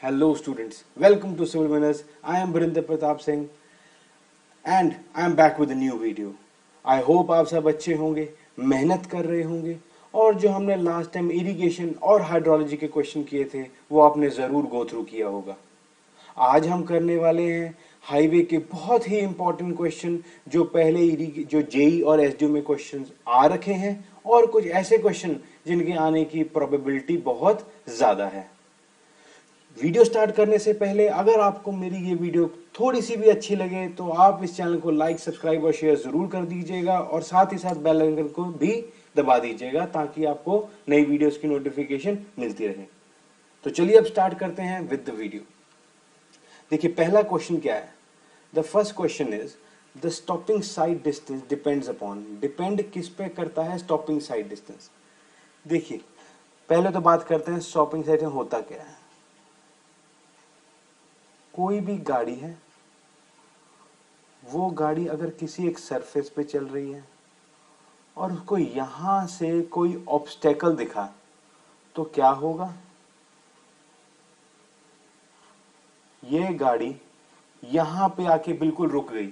Hello students, welcome to Civil Winners. I am Birinder Pratap Singh and I am back with a new video. I hope आप सब अच्छे होंगे, मेहनत कर रहे होंगे और जो हमने लास्ट टाइम इरिगेशन और हाइड्रोलॉजी के क्वेश्चन किए थे वो आपने ज़रूर गो थ्रू किया होगा। आज हम करने वाले हैं हाईवे के बहुत ही इंपॉर्टेंट क्वेश्चन जो पहले जो जेई और एसडीओ में क्वेश्चन आ रखे हैं और कुछ ऐसे क्वेश्चन जिनके आने की प्रोबेबिलिटी बहुत ज़्यादा है। वीडियो स्टार्ट करने से पहले अगर आपको मेरी ये वीडियो थोड़ी सी भी अच्छी लगे तो आप इस चैनल को लाइक, सब्सक्राइब और शेयर जरूर कर दीजिएगा और साथ ही साथ बेल आइकन को भी दबा दीजिएगा ताकि आपको नई वीडियोस की नोटिफिकेशन मिलती रहे। तो चलिए अब स्टार्ट करते हैं विद द वीडियो। देखिए पहला क्वेश्चन क्या है। The first question is the stopping sight distance depends upon. Depend किस पे करता है स्टॉपिंग साइड डिस्टेंस। देखिए पहले तो बात करते हैं स्टॉपिंग साइड होता क्या है। कोई भी गाड़ी है, वो गाड़ी अगर किसी एक सरफेस पे चल रही है और उसको यहां से कोई ऑब्स्टेकल दिखा तो क्या होगा। ये गाड़ी यहां पे आके बिल्कुल रुक गई,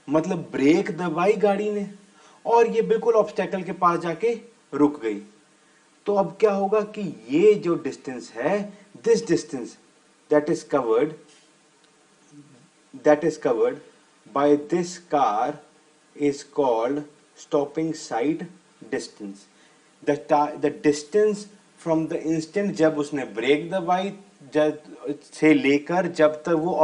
मतलब ब्रेक दबाई गाड़ी ने और ये बिल्कुल ऑब्स्टेकल के पास जाके रुक गई। तो अब क्या होगा कि ये जो डिस्टेंस है, this distance that is covered by this car is called stopping side distance. The distance from the instant जब उसने ब्रेक दबाई से लेकर जब तक वो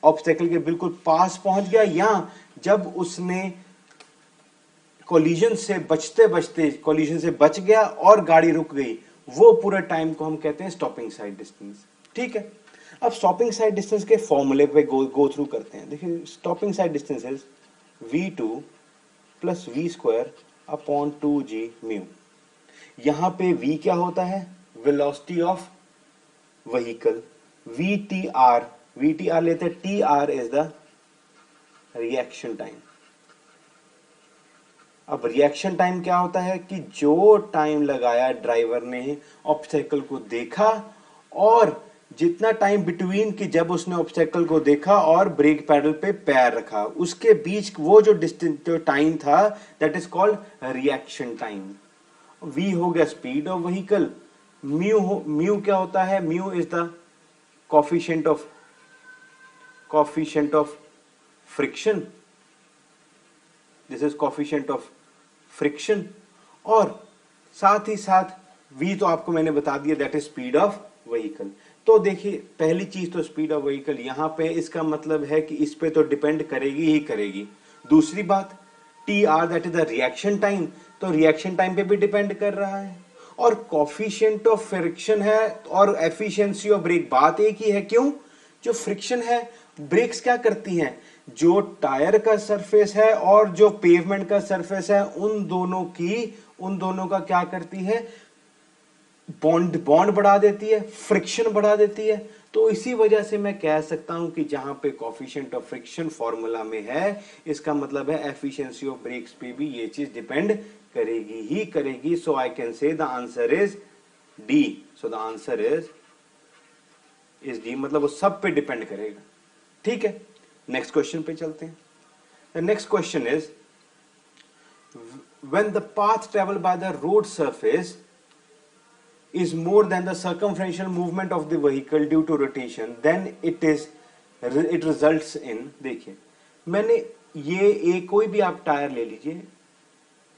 ऑब्स्टेकल के बिल्कुल पास पहुंच गया या जब उसने कोलिजन से बच गया और गाड़ी रुक गई, वो पूरे टाइम को हम कहते हैं स्टॉपिंग साइड डिस्टेंस। ठीक है, अब स्टॉपिंग साइड डिस्टेंस के फॉर्मूले पे गो थ्रू करते हैं। देखिए stopping sight distance is v2 plus V square upon 2g mu. यहां पे v क्या होता है, वेलोसिटी ऑफ व्हीकल। vtr लेते हैं, tr is the reaction time. अब रिएक्शन टाइम क्या होता है कि जो टाइम लगाया ड्राइवर ने ऑब्स्टेकल को देखा और जितना टाइम बिटवीन कि जब उसने ऑब्स्टेकल को देखा और ब्रेक पैडल पे पैर रखा, उसके बीच वो जो डिस्टेंस जो टाइम था that is called reaction time. v हो गया स्पीड ऑफ व्हीकल। म्यू क्या होता है, mu is the coefficient of friction. This is coefficient of friction. और साथ ही साथ v तो आपको मैंने बता दिया that is speed of vehicle. तो देखिए पहली चीज तो स्पीड ऑफ व्हीकल यहां पे, इसका मतलब है कि इस पे तो डिपेंड करेगी ही करेगी। दूसरी बात tr that is the reaction time, तो रिएक्शन टाइम पे भी डिपेंड कर रहा है। और कोफिशिएंट ऑफ फ्रिक्शन है और एफिशिएंसी ऑफ ब्रेक, बात एक ही है। क्यों, जो फ्रिक्शन है, ब्रेक्स क्या करती हैं, जो टायर का सरफेस है और जो पेवमेंट का सरफेस है उन दोनों का क्या करती है, बॉन्ड बढ़ा देती है, फ्रिक्शन बढ़ा देती है। तो इसी वजह से मैं कह सकता हूं कि जहां पे कोफिशिएंट ऑफ फ्रिक्शन फॉर्मूला में है, इसका मतलब है एफिशिएंसी ऑफ ब्रेक्स पे भी ये चीज डिपेंड करेगी। So I can say the answer is D. So the answer is D, मतलब वो सब पे डिपेंड करेगा। ठीक है, नेक्स्ट क्वेश्चन पे चलते हैं। The next question is when the path travel by the road surface is more than the circumferential movement of the vehicle due to rotation, then it results in। देखिए मैंने ये कोई भी आप टायर ले लीजिए,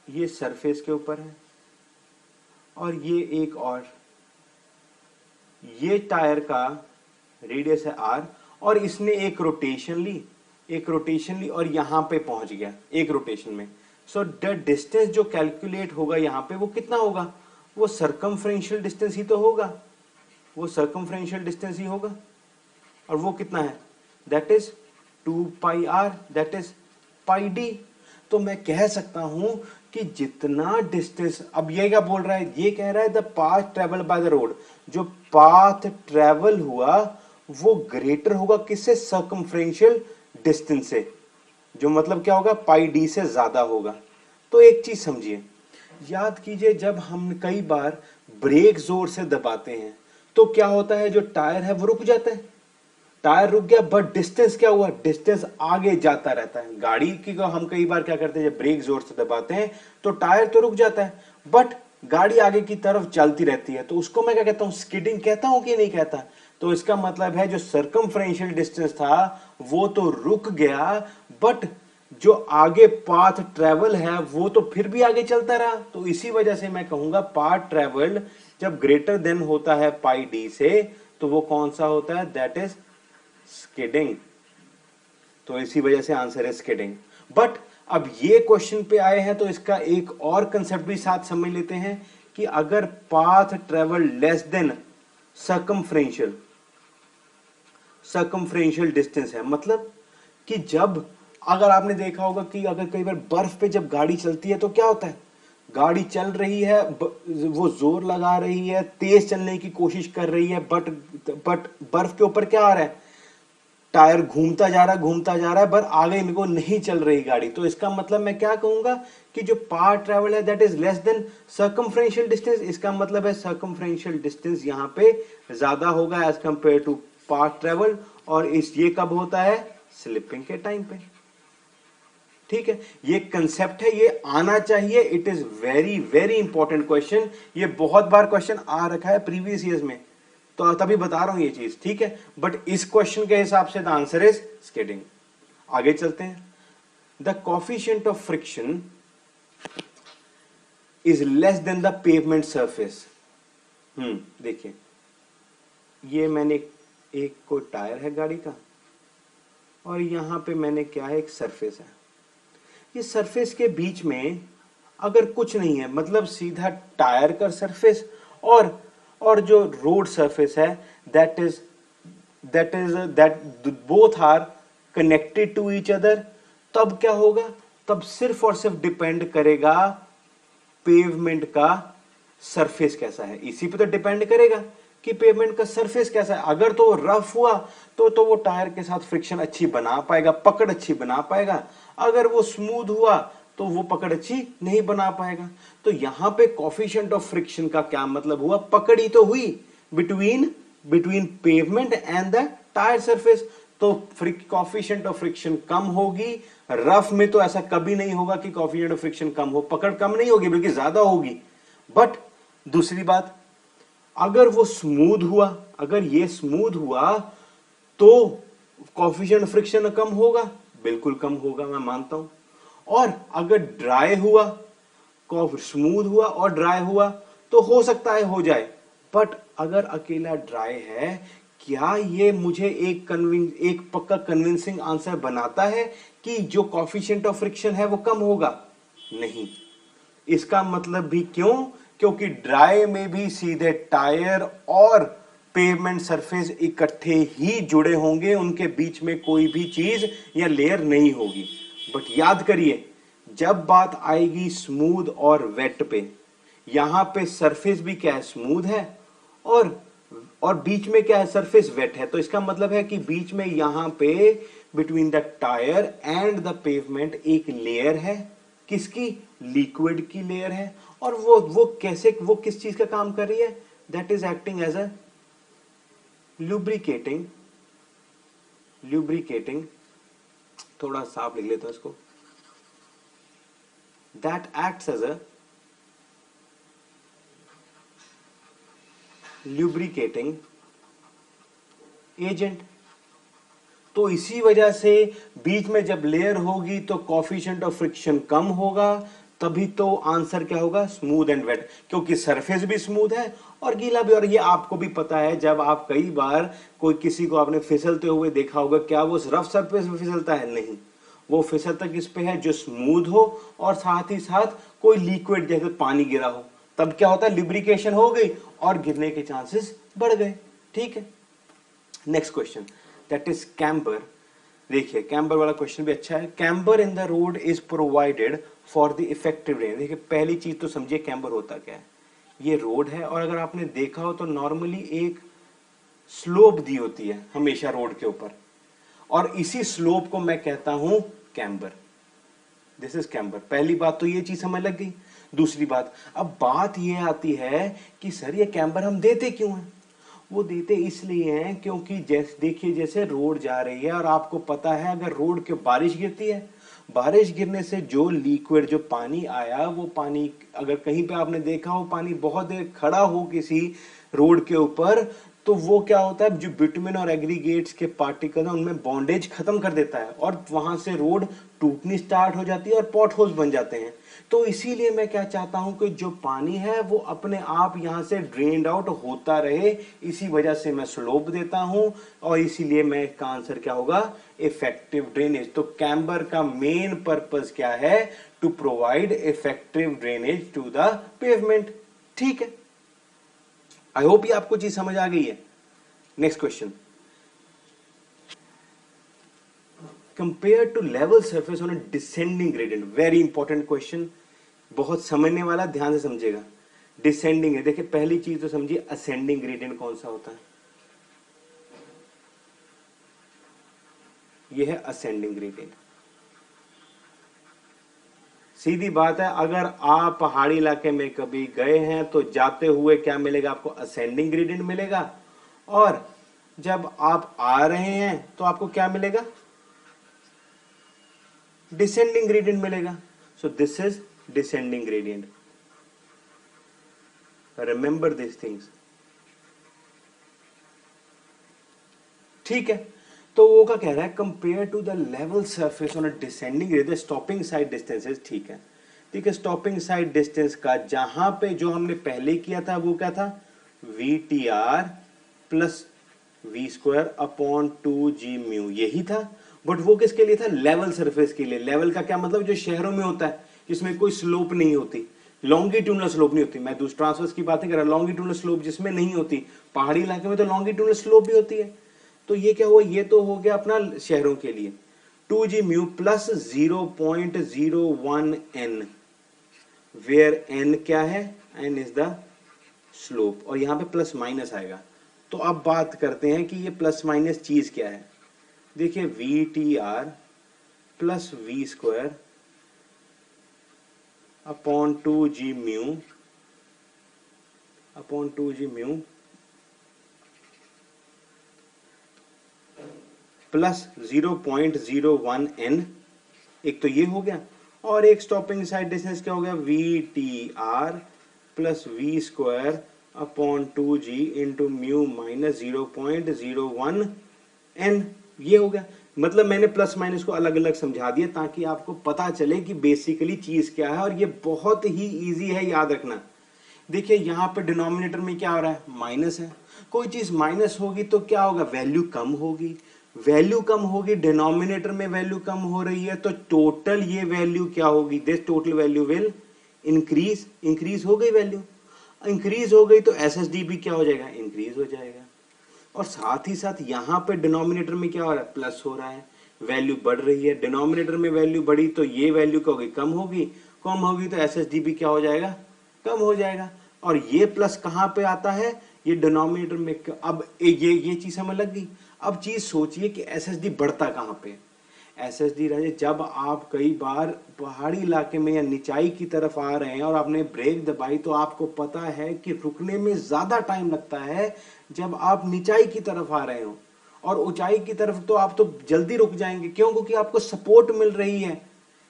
ये सरफेस के ऊपर है और ये एक और, ये टायर का रेडियस है r और इसने एक रोटेशन ली और यहां पे पहुंच गया एक रोटेशन में। सो द डिस्टेंस जो कैलकुलेट होगा यहां पे वो कितना होगा, वो सर्कमफ्रेंशियल डिस्टेंस ही तो होगा, और वो कितना है, that is 2 pi r, that is pi d। तो मैं कह सकता हूं कि जितना डिस्टेंस, अब ये क्या बोल रहा है, ये कह रहा है the path travel by the road, जो पाथ ट्रेवल हुआ वो ग्रेटर होगा किससे, सर्कमफ्रेंशियल डिस्टेंस से, जो मतलब क्या होगा, पाई d से ज्यादा होगा। तो एक चीज समझिए, याद कीजिए जब हम कई बार ब्रेक जोर से दबाते हैं तो क्या होता है, जो टायर है वो रुक जाता है, टायर रुक गया, बट डिस्टेंस क्या हुआ, डिस्टेंस आगे जाता रहता है। गाड़ी की को हम कई बार क्या करते हैं, जब ब्रेक जोर से दबाते हैं तो टायर तो रुक जाता है, बट गाड़ी आगे की तरफ चलती रहती है, तो उसको मैं क्या कहता हूं, स्किडिंग कहता हूं कि नहीं कहता। तो इसका मतलब है जो सर्कमफ्रेंशियल डिस्टेंस था वो तो रुक गया, बट जो आगे पाथ ट्रेवल है वो तो फिर भी आगे चलता रहा। तो इसी वजह से मैं कहूंगा पाथ ट्रेवल्ड जब ग्रेटर देन होता है पाई डी से, तो वो कौन सा होता है, दैट इज स्किडिंग। तो इसी वजह से आंसर है स्किडिंग। बट अब ये क्वेश्चन पे आए हैं तो इसका एक और कंसेप्ट भी साथ समझ लेते हैं कि अगर path travel less than circumferential distance है, मतलब कि जब, अगर आपने देखा होगा कि अगर कई बार बर्फ पे जब गाड़ी चलती है तो क्या होता है, गाड़ी चल रही है, वो जोर लगा रही है, तेज चलने की कोशिश कर रही है, बट बर्फ के ऊपर क्या आ रहा है, टायर घूमता जा रहा है, पर आगे मेरे को नहीं चल रही गाड़ी। तो इसका मतलब मैं क्या कहूंगा कि जो पाथ ट्रेवल है that is less than circumferential distance. इसका मतलब है सर्कमफ्रेंशियल डिस्टेंस यहां पे ज्यादा होगा as compare to path travel, और ये कब होता है, स्लिपिंग के टाइम पे। ठीक है, ये कंसेप्ट है, ये आना चाहिए। It is very very important question, ये बहुत बार क्वेश्चन आ रखा है प्रीवियस ईयर्स में, तो तभी बता रहा हूं ये चीज। ठीक है, बट इस क्वेश्चन के हिसाब से द आंसर इज स्किडिंग। आगे चलते हैं। The coefficient of friction is less then the pavement surface. देखिए, ये मैंने एक कोई टायर है गाड़ी का, और यहां पे मैंने क्या है, एक सरफेस है। ये सरफेस के बीच में अगर कुछ नहीं है, मतलब सीधा टायर का सरफेस और जो रोड सरफेस है that both are connected to each other, तब क्या होगा, तब सिर्फ और सिर्फ डिपेंड करेगा पेवमेंट का सरफेस कैसा है, इसी पे तो डिपेंड करेगा कि पेवमेंट का सरफेस कैसा है। अगर तो रफ हुआ तो वो टायर के साथ फ्रिक्शन अच्छी बना पाएगा, पकड़ अच्छी बना पाएगा। अगर वो स्मूथ हुआ तो वो पकड़ अच्छी नहीं बना पाएगा। तो यहां पे कोफिशिएंट ऑफ फ्रिक्शन का क्या मतलब हुआ, पकड़ ही तो हुई between pavement and the tyre surface. तो कोफिशिएंट ऑफ फ्रिक्शन कम होगी। रफ में तो ऐसा कभी नहीं होगा कि कोफिशिएंट ऑफ फ्रिक्शन कम हो, पकड़ कम नहीं होगी बल्कि ज्यादा होगी। बट दूसरी बात, अगर वो स्मूथ हुआ, अगर ये स्मूथ हुआ तो कोफिशिएंट फ्रिक्शन कम होगा, बिल्कुल कम होगा, मैं मानता हूं। और अगर ड्राई हुआ, स्मूथ हुआ और ड्राई हुआ तो हो सकता है हो जाए, बट अगर अकेला ड्राई है, क्या ये मुझे एक पक्का कन्विंसिंग आंसर बनाता है कि जो कोफिशिएंट ऑफ फ्रिक्शन है वो कम होगा? नहीं। इसका मतलब भी क्यों? क्योंकि ड्राई में भी सीधे टायर और पेवमेंट सरफेस इकट्ठे ही जुड़े होंगे, उनके बीच में कोई भी चीज या लेयर नहीं होगी। बट याद करिए, जब बात आएगी स्मूथ और वेट पे, यहां पे सरफेस भी क्या है, स्मूथ है, और बीच में क्या है, सरफेस वेट है। तो इसका मतलब है कि बीच में यहां पे between the tyre and the pavement एक लेयर है, किसकी, लिक्विड की लेयर है। और वो कैसे, वो किस चीज का काम कर रही है, that is acting as a lubricating, थोड़ा साफ लिख लेता हूं इसको, that acts as a lubricating agent। तो इसी वजह से बीच में जब लेयर होगी तो कोफिशिएंट ऑफ फ्रिक्शन कम होगा, तभी तो आंसर क्या होगा, स्मूथ एंड वेट, क्योंकि सरफेस भी स्मूथ है और गीला भी। और ये आपको भी पता है, जब आप कई बार कोई किसी को आपने फिसलते हुए देखा होगा, क्या वो रफ सरफेस पे फिसलता है? नहीं, वो फिसलता किस पे है, जो स्मूथ हो और साथ ही साथ कोई लिक्विड जैसे पानी गिरा हो, तब क्या होता है, लिब्रिकेशन हो गई और गिरने के चांसेस बढ़ गए। ठीक है, next question, that is camber. देखिए, कैम्बर वाला क्वेश्चन भी अच्छा है। Camber in the road is provided for the effective range. देखिए, पहली चीज तो समझिए कैम्बर होता क्या है। ये रोड है, और अगर आपने देखा हो तो नॉर्मली एक स्लोप दी होती है हमेशा रोड के ऊपर, और इसी स्लोप को मैं कहता हूं कैम्बर। This is camber. पहली बात तो ये चीज समझ लग गई। दूसरी बात, अब बात ये आती है कि सर ये कैम्बर हम देते क्यों हैं? वो देते इसलिए हैं क्योंकि जैसे देखिए जैसे रोड जा रही है और आपको पता है अगर रोड के बारिश गिरती है, बारिश गिरने से जो लिक्विड जो पानी आया वो पानी अगर कहीं पे आपने देखा हो पानी बहुत देर खड़ा हो किसी रोड के ऊपर तो वो क्या होता है जो बिटुमेन और एग्रीगेट्स के पार्टिकल है उनमें बॉन्डेज खत्म कर देता है और वहां से रोड टूटनी स्टार्ट हो जाती है और पॉट होल्स बन जाते हैं। तो इसीलिए मैं क्या चाहता हूं कि जो पानी है वो अपने आप यहां से ड्रेन्ड आउट होता रहे, इसी वजह से मैं स्लोप देता हूं और इसीलिए मैं इसका आंसर क्या होगा इफेक्टिव ड्रेनेज। तो कैम्बर का मेन पर्पस क्या है? To provide effective drainage to the pavement. ठीक है, आई होप ये आपको चीज समझ आ गई है। Next question, compare to level surface on a descending gradient. Very important question, बहुत समझने वाला, ध्यान से समझेगा। डिसेंडिंग है, देखिए पहली चीज तो समझिए असेंडिंग ग्रेडियंट कौन सा होता है। यह है असेंडिंग ग्रेडियंट। सीधी बात है, अगर आप पहाड़ी इलाके में कभी गए हैं तो जाते हुए क्या मिलेगा आपको? असेंडिंग ग्रेडियंट मिलेगा, और जब आप आ रहे हैं तो आपको क्या मिलेगा? डिसेंडिंग ग्रेडियंट मिलेगा। So this is descending gradient, remember this things. ठीक है, तो वो क्या कह रहा है? Compare to the level surface on a descending gradient stopping sight distances. ठीक है, ठीक है, स्टॉपिंग साइड डिस्टेंस का जहां पे जो हमने पहले किया था वो क्या था? V T R plus V square upon 2g mu, यही था। बट वो किसके लिए था? लेवल सरफेस के लिए। लेवल का क्या मतलब? जो शहरों में होता है जिसमें कोई स्लोप नहीं होती, लॉन्गिट्यूडनल स्लोप नहीं होती। मैं दूसरा ट्रांसवर्स की बातें कर रहा हूं, लॉन्गिट्यूडनल स्लोप जिसमें नहीं होती। पहाड़ी इलाके में तो लॉन्गिट्यूडनल स्लोप भी होती है। तो ये क्या हुआ? ये तो हो गया अपना शहरों के लिए 2g mu plus 0.01 n, where n क्या है? n इज द स्लोप, और यहां पे प्लस माइनस आएगा। तो अब बात करते हैं कि ये प्लस माइनस चीज क्या है। देखिए V T R plus V square upon 2g mu upon 2g mu plus 0.01 n, एक तो ये हो गया, और एक स्टॉपिंग साइड डिस्टेंस क्या हो गया? V T R plus V square upon 2g into mu minus 0.01 n, ये हो गया। मतलब मैंने प्लस माइनस को अलग अलग समझा दिया ताकि आपको पता चले कि बेसिकली चीज क्या है, और ये बहुत ही इजी है याद रखना। देखिए यहां पे डिनोमिनेटर में क्या हो रहा है? माइनस है। कोई चीज माइनस होगी तो क्या होगा? वैल्यू कम होगी। वैल्यू कम होगी, डिनोमिनेटर में वैल्यू कम हो रही है, तो टोटल ये वैल्यू क्या होगी? This total value will increase. Increase हो गई वैल्यू, इंक्रीज हो गई तो एसएसडी भी क्या हो जाएगा? इंक्रीज हो जाएगा। और साथ ही साथ यहां पे डिनोमिनेटर में क्या हो रहा है? प्लस हो रहा है, वैल्यू बढ़ रही है। डिनोमिनेटर में वैल्यू बढ़ी तो ये वैल्यू क्या होगी? कम होगी। कम होगी तो एसएसडी भी क्या हो जाएगा? कम हो जाएगा। और ये प्लस कहां पे आता है? ये डिनोमिनेटर में। अब ये चीज समझ लग गई। अब चीज सोचिए कि एसएसडी बढ़ता कहां पे? एसएसडी रहे जब आप कई बार पहाड़ी इलाके में या निचाई की तरफ आ रहे हैं और आपने ब्रेक दबाई तो आपको पता है कि रुकने में ज्यादा टाइम लगता है जब आप निचाई की तरफ आ रहे हो, और ऊंचाई की तरफ तो आप तो जल्दी रुक जाएंगे। क्यों? क्योंकि आपको सपोर्ट मिल रही है,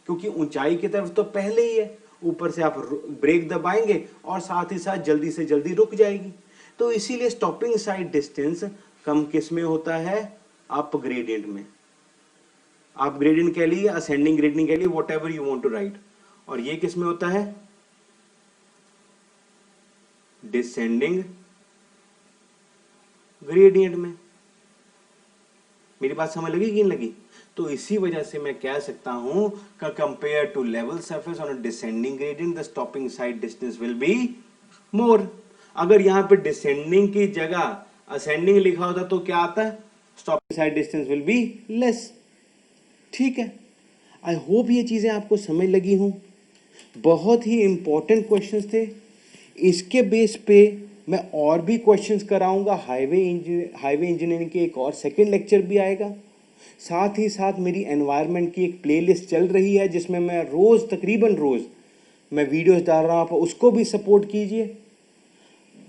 क्योंकि ऊंचाई की तरफ तो पहले ही है, ऊपर से आप ब्रेक दबाएंगे और साथ ही साथ जल्दी से जल्दी रुक जाएगी। तो इसीलिए स्टॉपिंग साइड डिस्टेंस कम किस में होता है? अप ग्रेडियंट में। आप ग्रेडियंट कह लीजिए, असेंडिंग ग्रेडियंट कह लीजिए, whatever you want to write. और ये किस में होता है? डिसेंडिंग ग्रेडियंट में। मेरी बात समझ लगी कि नहीं लगी? तो इसी वजह से मैं कह सकता हूं कि compare to level surface on a descending gradient the stopping sight distance will be more. अगर यहां पे डिसेंडिंग की जगह असेंडिंग लिखा होता तो क्या आता है? Stopping sight distance will be less. ठीक है, आई होप ये चीजें आपको समझ लगी हूं। बहुत ही इंपॉर्टेंट क्वेश्चंस थे। इसके बेस पे मैं और भी क्वेश्चंस कराऊंगा। हाईवे इंजीनियरिंग के एक और सेकंड लेक्चर भी आएगा। साथ ही साथ मेरी एनवायरनमेंट की एक प्लेलिस्ट चल रही है जिसमें मैं रोज तकरीबन रोज मैं वीडियोस डाल रहा हूं, आप उसको भी सपोर्ट कीजिए।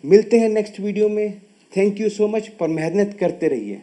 मिलते हैं नेक्स्ट वीडियो में। थैंक यू सो मच, पर मेहनत करते रहिए।